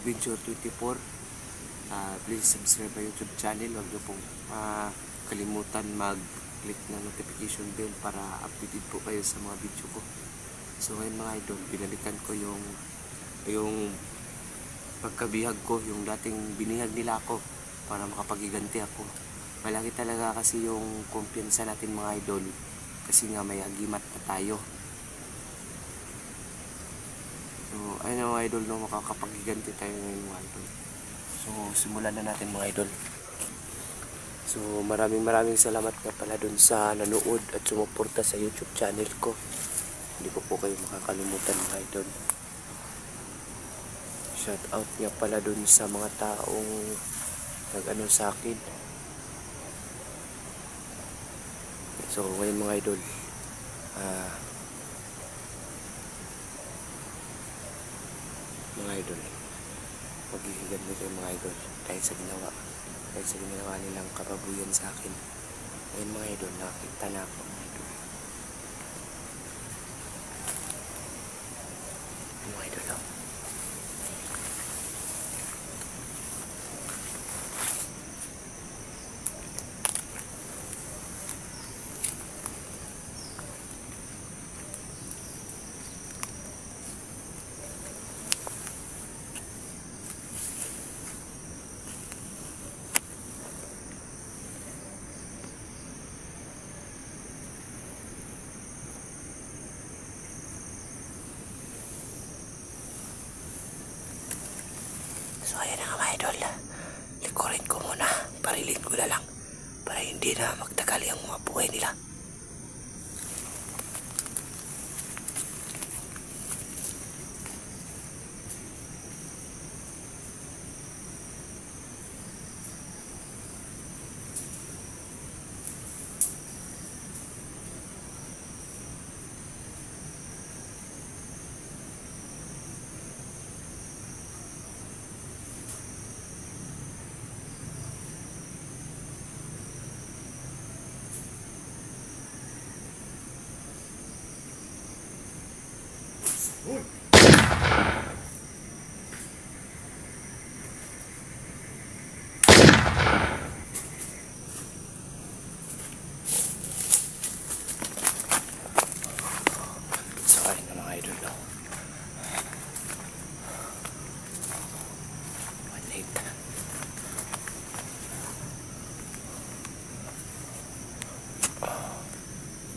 Adventure 24. Please subscribe my YouTube channel. Huwag niyo pong kalimutan mag-click ng notification bell para updated po kayo sa mga video ko. So ngayon mga idol, binalikan ko yung pagkabihag ko, yung dating binihag nila ako para makapagiganti ako. Malaki talaga kasi yung kumpiyansa natin mga idol, kasi nga may agimat na tayo. So ayun mga idol, no, makakapagiganti tayo ngayon mga idol. So simulan na natin mga idol. So maraming salamat nga pala dun sa nanood at sumuporta sa YouTube channel ko. Hindi ko po kayo makakalimutan mga idol. Shout out nga pala dun sa mga taong nag-ano sa akin. So ngayon mga idol, maghihigan nila yung mga idol dahil sa ginawa nilang kababuyan sa akin. Ngayon mga idol, nakakita na ako mga idol. Mga idol lang. So ayan na nga mga idol, likurin ko muna, parilin ko na lang para hindi na magtagal ang mga buhay nila. Sorry na mga idol, no? Late.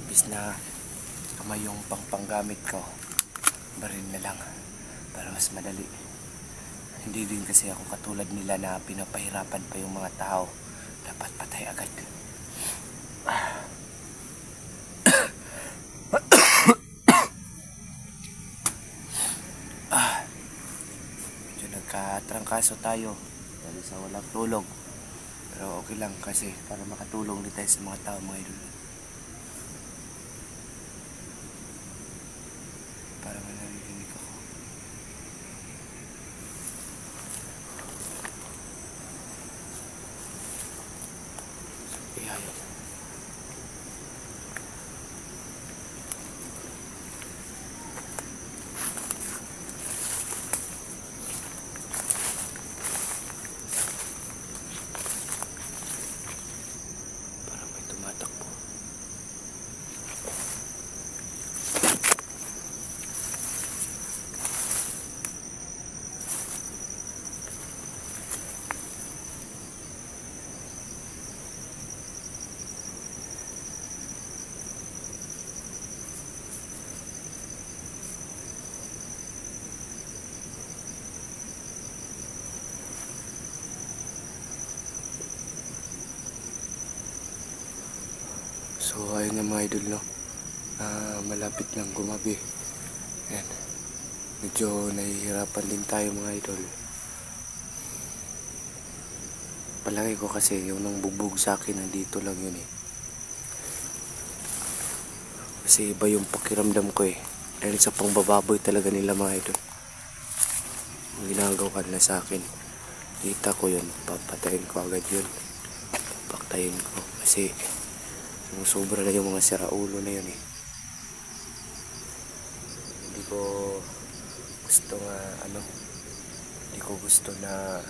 Imbis na kamay yung panggamit ko, baril na lang para mas madali. Hindi din kasi ako katulad nila na pinapahirapan pa yung mga tao. Dapat patay agad. Medyo nagkatrangkaso tayo dahil sa walang tulong. Pero okay lang kasi para makatulong din tayo sa mga tao mga idol. Para manarinig ako. So, ihayag. Para may tumatakbo. So ayun nga mga idol, no, malapit nang gumabi. Ayan, medyo nahihirapan din tayo mga idol. Palagi ko kasi yung nang bugbog sa akin nandito lang yun eh. Kasi iba yung pakiramdam ko eh, dahil sa pangbababoy talaga nila mga idol. Yung ginagawa nila sa akin, kita ko yun, papatayin ko agad yun, papaktayin ko kasi sobra na yung mga siraulo na yun eh. Hindi ko gusto nga Hindi ko gusto na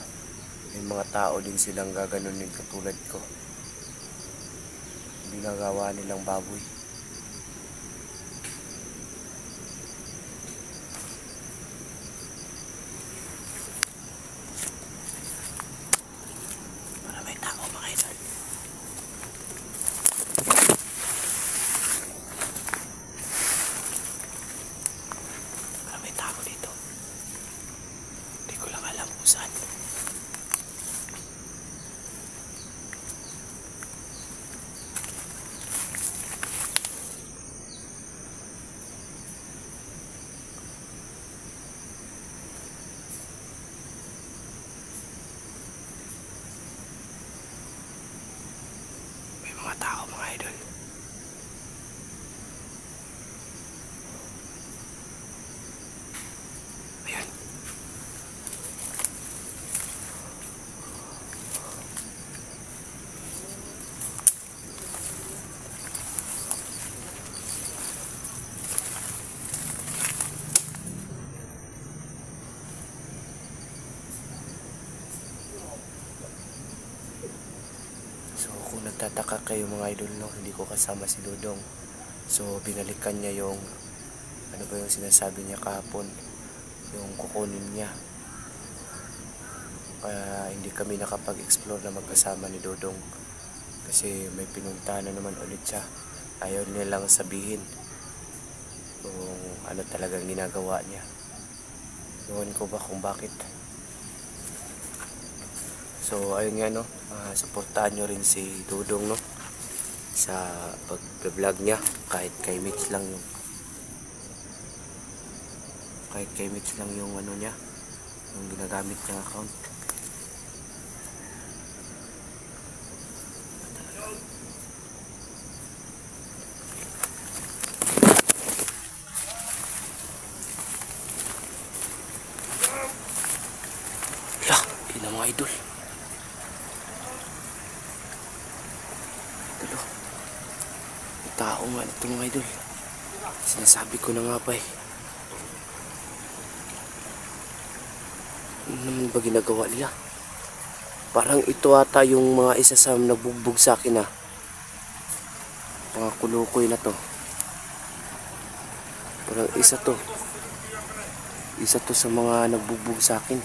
may mga tao din silang gaganunin katulad ko. Ginagawa nilang baboy. Para may tao mga idol. Para may tao dito. Hindi ko lang alam kung saan. Mga tao mga idol. Ayan. So kung nagtataka kayo mga idol, no, hindi ko kasama si Dodong. So binalikan niya yung ano ba yung sinasabi niya kahapon, yung kukunin niya. Kaya hindi kami nakapag-explore na magkasama ni Dodong kasi may pinuntahan na naman ulit siya. Ayaw niya lang sabihin kung ano talagang ginagawa niya. Ewan ko ba kung bakit. So ayun nga, no, supportahan nyo rin si Dodong, no, sa pag-vlog niya. Kahit kay Mitch lang yung ano niya, yung ginagamit niyang account. Lah, yun ang mga idol. Tao nga ito mga idol. Sinasabi ko na nga pa eh. Ano naman ba ginagawa nila? Parang ito ata yung mga isa sa nagbugbog sa akin ah. Mga kulukoy na to. Parang isa to. Isa to sa mga nagbugbog sa akin.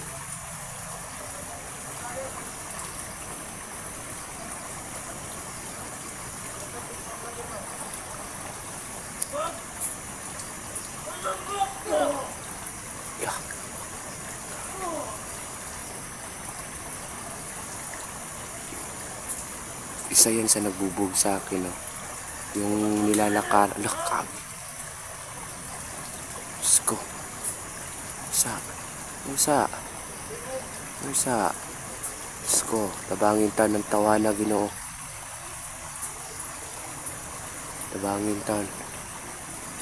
Yeah. Isa yan sa nagbubog sa akin, oh. Yung nilalakar. Lakag. Diyos ko. Usa. Diyos ko. Tabangin ta ng tawa na Ginoo. Tabangin ta.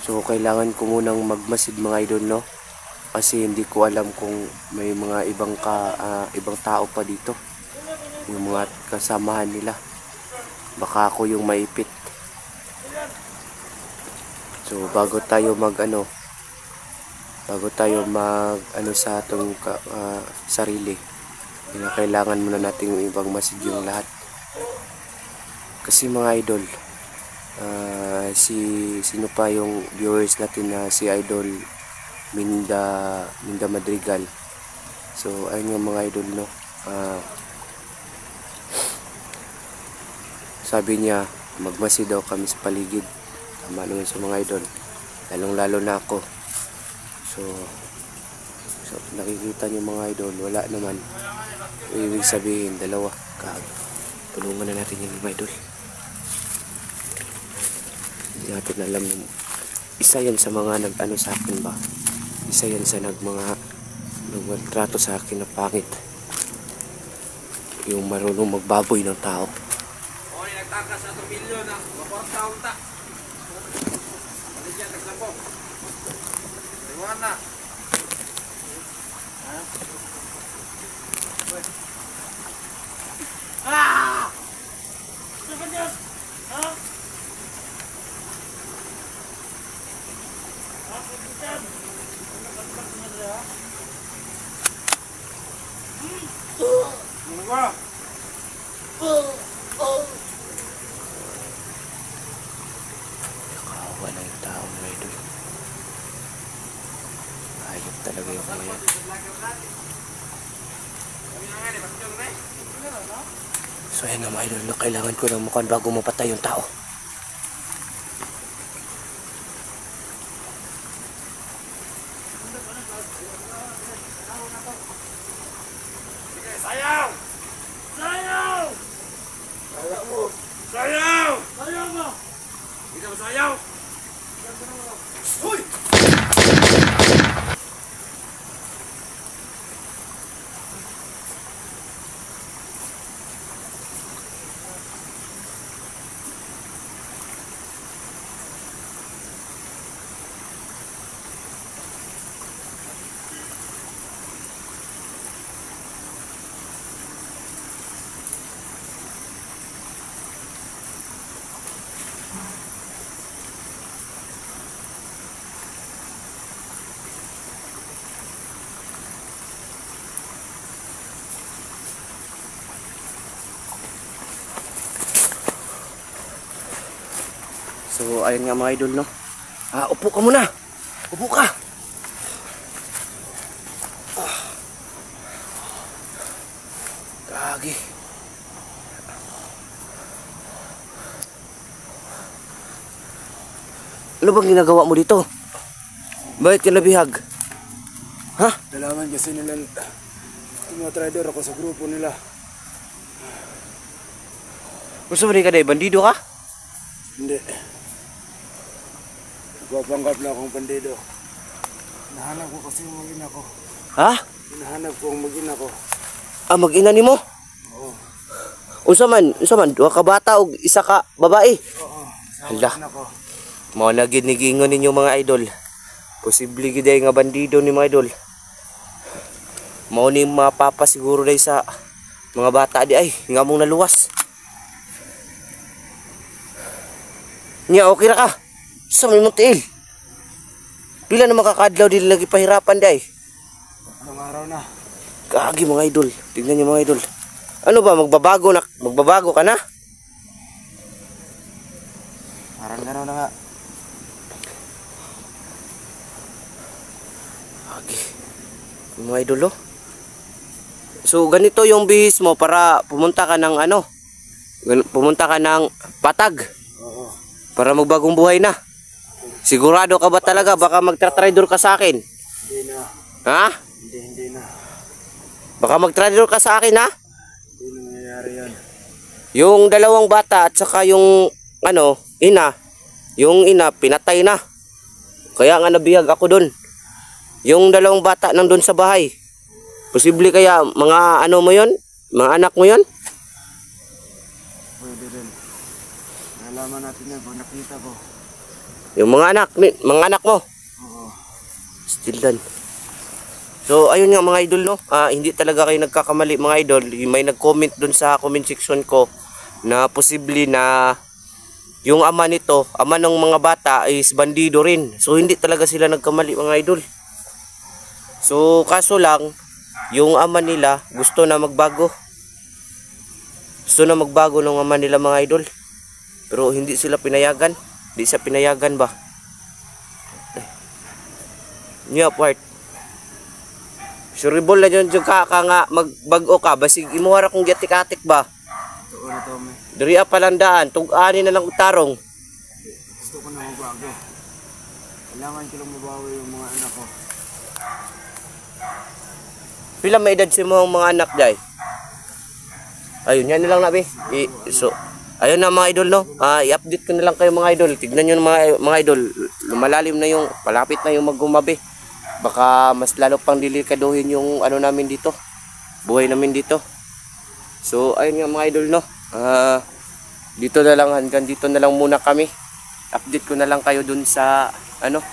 So kailangan ko munang magmasid mga idol, no? Kasi hindi ko alam kung may mga ibang tao pa dito. Yung mga kasamahan nila. Baka ako yung maipit. So bago tayo mag sa atong sarili, kailangan muna natin yung ibang masid yung lahat. Kasi mga idol, sino pa yung viewers natin na si Idol Minda Madrigal. So ayun yung mga idol, no. Sabi niya magmasid daw kami sa paligid. Tama naman sa mga idol, lalong lalo na ako. So nakikita niyo mga idol, wala naman. Ibig sabihin dalawa. Tulungan na natin yung mga idol. Hindi natin alam yung isa yan sa mga sa akin ba. Isa yan sa nagtrato sa akin na pangit. Yung marunong magbaboy ng tao. Oy, nagtakas sa 1 milyon na. Maportaon ta. Aligyan, naglapo. Iwan na. Ah! Ano ba? Ha? ba? Kawawa na yung tao mga idol. Ayop talaga yung mga yan. So ayan na mga idol, no? Kailangan ko ng mukhang bago mapatay yung tao. Sayaw! Sayaw! Sayaw! Sayaw mo! Hindi mo sayaw! Uy! So ayun nga mga idol, no? Upo ka muna! Upo ka! Gagi. Ano bang ginagawa mo dito? Bakit ka nabihag? Ha? Nalaman kasi nila tumatrader ako sa grupo nila. Gusto mo rin ka na bandido ka? Hindi. Nagpapanggap na akong bandido. Hinahanap ko kasi yung mag-ina ko. Ha? Hinahanap ko ang mag-ina ko. Mag-ina ni mo? Oo. Unsa man, duha ka bata o isa ka babae? Oo. Hala. Hala. Ko. Mao na gid nigingon ninyo mga idol. Posible gid ay nga bandido ni mga idol. Mao ni mapapa siguro dai sa mga bata di ay nga mong naluwas. Nya okay ra ka. Sa may mutiil. Pila na makakadlaw di lagi pahirapan di ay. Ilang araw na. Kagi mga idol. Tingnan niyo mga idol. Ano ba magbabago na? Magbabago ka na? Parang gano'n na nga. Kagi. Mga idol oh. So ganito yung bihis mo para pumunta ka ng ano? Pumunta ka ng Patag. Oo. Para magbagong buhay na. Sigurado ka ba talaga? Baka magtra-traitor ka sa akin. Hindi na. Ha? Hindi na. Baka mag-traitor ka sa akin ha? Hindi na nangyayari yan. Yung dalawang bata at saka yung ano, ina. Yung ina pinatay na. Kaya nga nabihag ako doon. Yung dalawang bata nandun sa bahay. Posible kaya mga ano mo yon? Mga anak mo yon? Pwede rin. Nalaman natin yan kung nakita ko. Yung mga anak mo. Oo. Still done. So ayun nga mga idol no. Hindi talaga kayo nagkakamali mga idol. May nag-comment doon sa comment section ko na posible na yung ama nito, ama ng mga bata is bandido rin. So hindi talaga sila nagkamali mga idol. So kaso lang yung ama nila gusto na magbago. Gusto na magbago ng ama nila mga idol. Pero hindi sila pinayagan. Hindi siya pinayagan ba? Nya part. Suribol na dyan ka nga magbago ka. Basig imuhara kong giatik-atik ba? Ito ulit ako may. Diri pa lang daan. Tug-ani na lang utarong. Gusto ko na magbago. Kailangan ko lang mabawi yung mga anak ko. Pila may edad si mga anak day? Ayun, yan na lang nabi. So, ayun na mga idol no. I-update ko na lang kayo mga idol. Tignan nyo mga idol. Lumalalim na yung, palapit na yung maggumabi. Baka mas lalo pang delikaduhin yung ano namin dito. Buhay namin dito. So, ayun nga mga idol no. Dito na lang, hanggang dito na lang muna kami. Update ko na lang kayo dun sa, ano,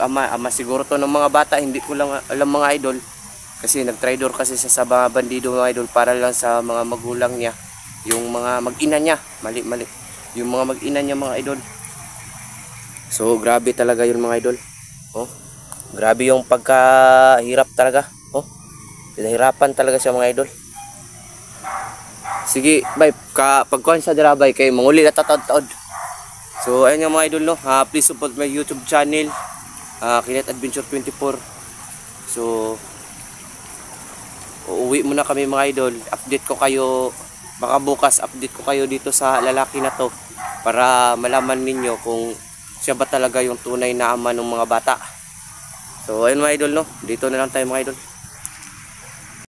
ama siguro to ng mga bata. Hindi ko lang alam mga idol. Kasi nag-traitor kasi sa mga bandido mga idol para lang sa mga magulang niya. Yung mga mag-ina niya. Mali. Yung mga mag-ina niya mga idol. So grabe talaga yun mga idol. Oh, grabe yung pagkahirap talaga. Oh, pinahirapan talaga siya mga idol. Sige, bay, pagkuhan sa dira bay kay manguli na tatod-tod. So ayun nga mga idol no, please support my YouTube channel, Kinet Adventure 24. So uuwi muna kami mga idol. Update ko kayo, baka bukas update ko kayo dito sa lalaki na to para malaman ninyo kung siya ba talaga yung tunay na ama ng mga bata. So ayun mga idol no, dito na lang tayo mga idol.